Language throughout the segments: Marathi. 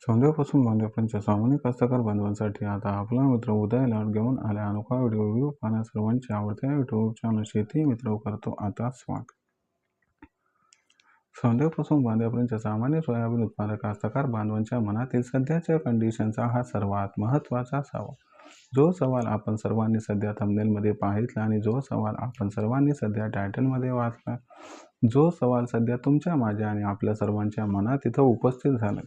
सौंदर्यापासून बांधण्यापर्यंतच्या सामान्य कास्तकार बांधवांसाठी आता आपला मित्र उदय लाड घेऊन आला अनोखा व्हिडिओ पाहण्या सर्वांची आवडत्या युट्यूब चॅनल शेती मित्र करतो आता स्वागत. सौंदर्यापासून बांधण्यापर्यंतच्या सामान्य सोयाबीन उत्पादक कास्तकार बांधवांच्या मनातील सध्याच्या कंडिशनचा हा सर्वात महत्त्वाचा सवाल. जो सवाल आपण सर्वांनी सध्या थंबनेलमध्ये पाहितला आणि जो सवाल आपण सर्वांनी सध्या टायटलमध्ये वाचला, जो सवाल सध्या तुमच्या माझ्या आणि आपल्या सर्वांच्या मनात इथं उपस्थित झाला.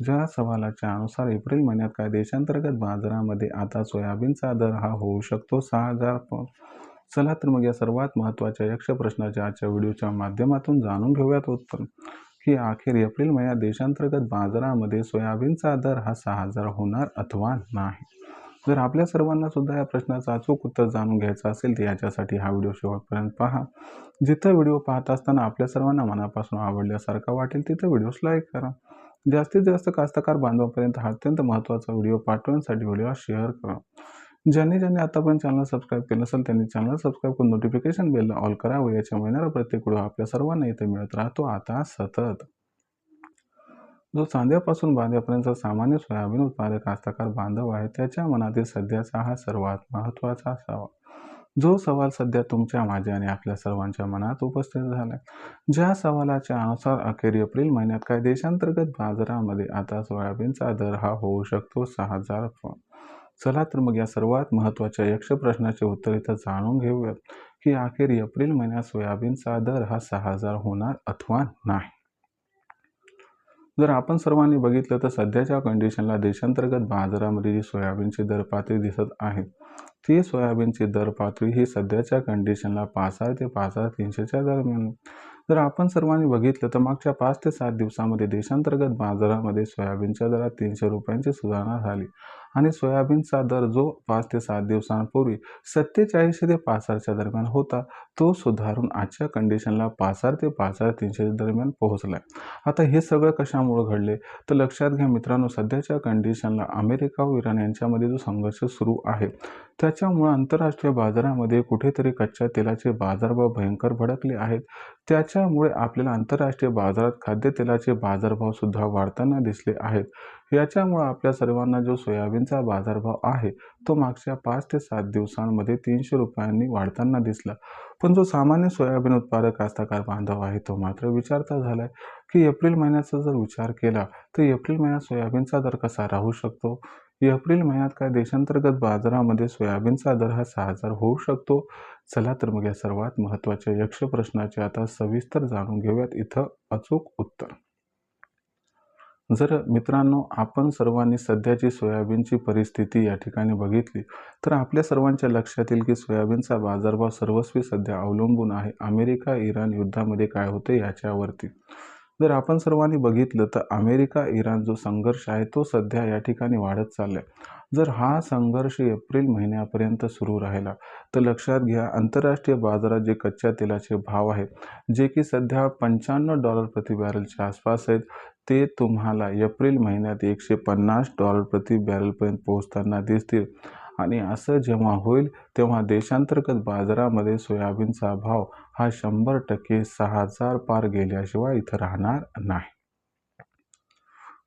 ज्या सवालाच्या अनुसार एप्रिल महिन्यात काय देशांतर्गत बाजारामध्ये आता सोयाबीनचा दर हा होऊ शकतो 6,000. चला तर मग या सर्वात महत्त्वाच्या यक्ष प्रश्नाच्या आजच्या व्हिडिओच्या माध्यमातून जाणून घेऊयात उत्तर की अखेर एप्रिल महिन्यात देशांतर्गत बाजारामध्ये सोयाबीनचा दर हा 6,000 होणार अथवा नाही. जर आपल्या सर्वांना सुद्धा या प्रश्नाचं अचूक उत्तर जाणून घ्यायचं असेल तर याच्यासाठी हा व्हिडिओ शेवटपर्यंत पहा. जिथं व्हिडिओ पाहत असताना आपल्या सर्वांना मनापासून आवडल्यासारखा वाटेल तिथं व्हिडिओस लाईक करा. जास्तीत जास्त कास्तकार बांधवांपर्यंत हा अत्यंत महत्त्वाचा व्हिडिओ पाठवण्यासाठी व्हिडिओ शेअर करा. ज्यांनी आतापर्यंत चॅनल सबस्क्राईब केलं नसेल त्यांनी चॅनल सबस्क्राईब करून नोटिफिकेशन बेलला ऑल करावं. याच्या मिळणारा प्रत्येक व्हिडिओ आपल्या सर्वांना इथे मिळत राहतो आता सतत. जो चांद्यापासून बांध्यापर्यंतचा सामान्य सोयाबीन उत्पादक कास्तकार बांधव आहे त्याच्या मनातील सध्याचा हा सर्वात महत्त्वाचा सवाल. जो सवाल सध्या तुमच्या माझ्या आणि आपल्या सर्वांच्या मनात उपस्थित झाला. ज्या सवालाच्या अनुसार अखेर एप्रिल महिन्यात काय देशांतर्गत बाजारामध्ये आता सोयाबीनचा दर हा होऊ शकतो 6,000. चला तर मग या सर्वात महत्त्वाच्या यक्ष प्रश्नाचे उत्तर इथं जाणून घेऊयात की अखेर एप्रिल महिन्यात सोयाबीनचा दर हा 6,000 होणार अथवा नाही. जर आपण सर्वांनी बघितलं तर सध्याच्या कंडिशनला देशांतर्गत बाजारामध्ये जी सोयाबीनची दर पातळी दिसत आहे ती सोयाबीनची दर पातळी ही सध्याच्या कंडिशनला 5,000 ते 5,300च्या दरम्यान. जर आपण सर्वांनी बघितलं तर मागच्या 5 ते 7 दिवसामध्ये देशांतर्गत बाजारामध्ये सोयाबीनच्या दरात 300 रुपयांची सुधारणा झाली आणि सोयाबीनचा दर जो 5 ते 7 दिवसांपूर्वी 4700 ते 6500च्या दरम्यान होता तो सुधारून आजच्या कंडिशनला 5,000 ते 5,300 दरम्यान पोहोचलाय. आता हे सगळं कशामुळे घडले तर लक्षात घ्या मित्रांनो, सध्याच्या कंडिशनला अमेरिका व इराण यांच्यामध्ये जो संघर्ष सुरू आहे त्याच्यामुळे आंतरराष्ट्रीय बाजारामध्ये कुठेतरी कच्च्या तेलाचे बाजारभाव भयंकर भडकले आहेत. त्याच्यामुळे आपल्याला आंतरराष्ट्रीय बाजारात खाद्यतेलाचे बाजारभाव सुद्धा वाढताना दिसले आहेत. याच्यामुळे आपल्या सर्वांना जो सोयाबीनचा बाजारभाव आहे तो मागच्या 5 ते 7 दिवसांमध्ये 300 रुपयांनी वाढताना दिसला. पण जो सामान्य सोयाबीन उत्पादक कास्तकार बांधव आहे तो मात्र विचारता झालाय की एप्रिल महिन्याचा जर विचार केला तर एप्रिल महिन्यात सोयाबीनचा दर कसा राहू शकतो. एप्रिल महिन्यात काय देशांतर्गत बाजारामध्ये सोयाबीनचा दर हा 6,000 होऊ शकतो. चला तर मग या सर्वात महत्त्वाच्या यक्ष प्रश्नाचे आता सविस्तर जाणून घेऊयात इथं अचूक उत्तर. जर मित्रांनो आपण सर्वांनी सध्याची सोयाबीनची परिस्थिती या ठिकाणी बघितली तर आपल्या सर्वांच्या लक्षात येईल की सोयाबीनचा बाजारभाव सर्वस्वी सध्या अवलंबून आहे अमेरिका इराण युद्धामध्ये काय होते याच्यावरती. जर आपण सर्वांनी बघितलं तर अमेरिका इराण जो संघर्ष आहे तो सध्या या ठिकाणी वाढत चाललाय. जर हा संघर्ष एप्रिल महिन्यापर्यंत सुरू राहिला तर लक्षात घ्या आंतरराष्ट्रीय बाजारात जे कच्च्या तेलाचे भाव आहेत जे की सध्या $95 प्रति बॅरलच्या आसपास आहेत ते तुम्हाला एप्रिल महिन्यात $150 प्रति बॅरलपर्यंत पोहोचताना दिसतील. आणि असं जेव्हा होईल तेव्हा देशांतर्गत बाजारामध्ये सोयाबीनचा भाव हा 100% 6,000 पार गेल्याशिवाय इथं राहणार नाही.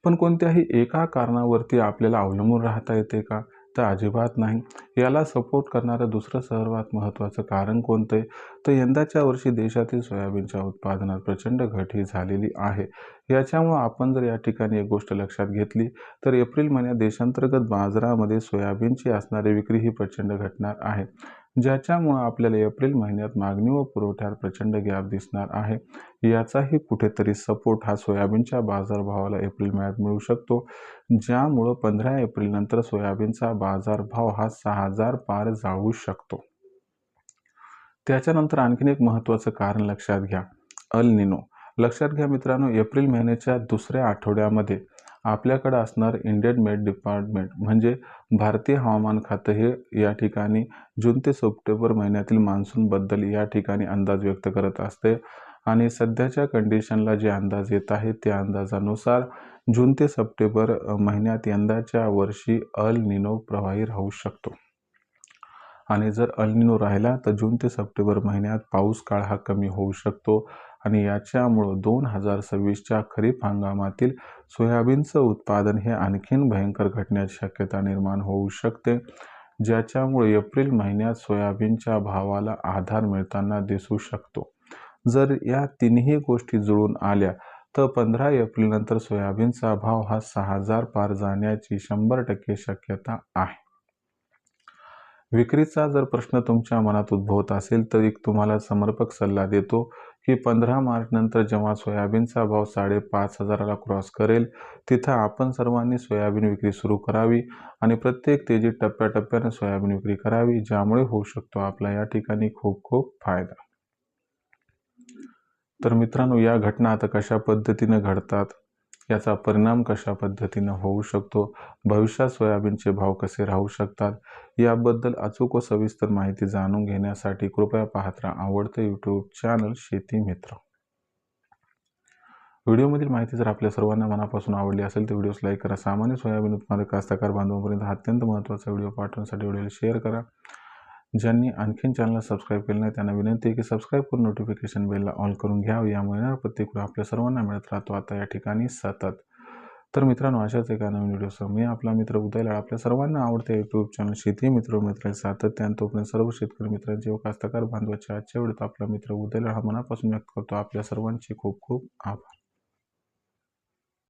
पण कोणत्याही एका कारणावरती आपल्याला अवलंबून राहता येते का तर अजिबात नाही. याला सपोर्ट करणारं दुसरं सर्वात महत्त्वाचं कारण कोणतं आहे तर यंदाच्या वर्षी देशातील सोयाबीनच्या उत्पादनात प्रचंड घट ही झालेली आहे. याच्यामुळं आपण जर या ठिकाणी एक गोष्ट लक्षात घेतली तर एप्रिल महिन्यात देशांतर्गत बाजारामध्ये सोयाबीनची असणारी विक्री ही प्रचंड घटणार आहे. ज्याच्यामुळं आपल्याला एप्रिल महिन्यात मागणी व पुरवठ्यात प्रचंड गॅप दिसणार आहे. याचाही कुठेतरी सपोर्ट हा सोयाबीनच्या बाजारभावाला एप्रिल महिन्यात मिळू शकतो. ज्यामुळं 15 एप्रिल नंतर सोयाबीनचा बाजारभाव हा 6,000 पार जाऊ शकतो. त्याच्यानंतर आणखीन एक महत्त्वाचं कारण लक्षात घ्या, अल निनो. लक्षात घ्या मित्रांनो, एप्रिल महिन्याच्या दुसऱ्या आठवड्यामध्ये आपल्याकडे असणार इंडियन मेट डिपार्टमेंट म्हणजे भारतीय हवामान खातं हे या ठिकाणी जून ते सप्टेंबर महिन्यातील मान्सूनबद्दल या ठिकाणी अंदाज व्यक्त करत असते. आणि सध्याच्या कंडिशनला जे अंदाज येत आहेत त्या अंदाजानुसार जून ते सप्टेंबर महिन्यात यंदाच्या वर्षी अल निनो प्रवाही राहू शकतो. आणि जर अल निनो राहिला तर जून ते सप्टेंबर महिन्यात पाऊस काळ हा कमी होऊ शकतो आणि याच्यामुळं 2026च्या खरीप हंगामातील सोयाबीनचं उत्पादन हे आणखीन भयंकर घटण्याची शक्यता निर्माण होऊ शकते, ज्याच्यामुळे एप्रिल महिन्यात सोयाबीनच्या भावाला आधार मिळताना दिसू शकतो. जर या तिन्ही गोष्टी जुळून आल्या तर 15 एप्रिलनंतर सोयाबीनचा भाव हा 6,000 पार जाण्याची 100% शक्यता आहे. विक्रीचा जर प्रश्न तुमच्या मनात उद्भवत असेल तर एक तुम्हाला समर्पक सल्ला देतो की 15 मार्च नंतर जेव्हा सोयाबीनचा भाव 5,500ला क्रॉस करेल तिथं आपण सर्वांनी सोयाबीन विक्री सुरू करावी आणि प्रत्येक तेजीत टप्प्याटप्प्याने सोयाबीन विक्री करावी, ज्यामुळे होऊ शकतो आपला या ठिकाणी खूप खूप फायदा. तर मित्रांनो, या घटना आता कशा पद्धतीने घडतात, याचा परिणाम कशा पद्धतीने होऊ शकतो, भविष्यात सोयाबीनचे भाव कसे राहू शकतात, याबद्दल अचूक व सविस्तर माहिती जाणून घेण्यासाठी कृपया पाहत राहा आवडतं यूट्यूब चॅनल शेती मित्र. व्हिडिओमधील माहिती जर आपल्या सर्वांना मनापासून आवडली असेल तर व्हिडिओस लाईक करा. सामान्य सोयाबीन उत्पादक कास्तकार बांधवांपर्यंत हा अत्यंत महत्त्वाचा व्हिडिओ पाठवण्यासाठी व्हिडिओला शेअर करा. ज्यांनी आणखीन चॅनलला सबस्क्राईब केलं नाही त्यांना विनंती आहे की सबस्क्राईब करून नोटिफिकेशन बेलला ऑन करून घ्यावं. यामुळे प्रत्येक व्हिडिओ आपल्या सर्वांना मिळत राहतो आता या ठिकाणी सतत. तर मित्रांनो, अशाच एका नवीन व्हिडिओसह मी आपला मित्र उदय लाड आपल्या सर्वांना आवडते यूट्यूब चॅनल शेती मित्र मित्रांनी सातत्याने तोपर्यंत सर्व शेतकरी मित्रांचे व कास्तकार बांधवाचे आजच्या व्हिडिओत आपला मित्र उदय लाड हा मनापासून व्यक्त करतो. आपल्या सर्वांचे खूप खूप आभार.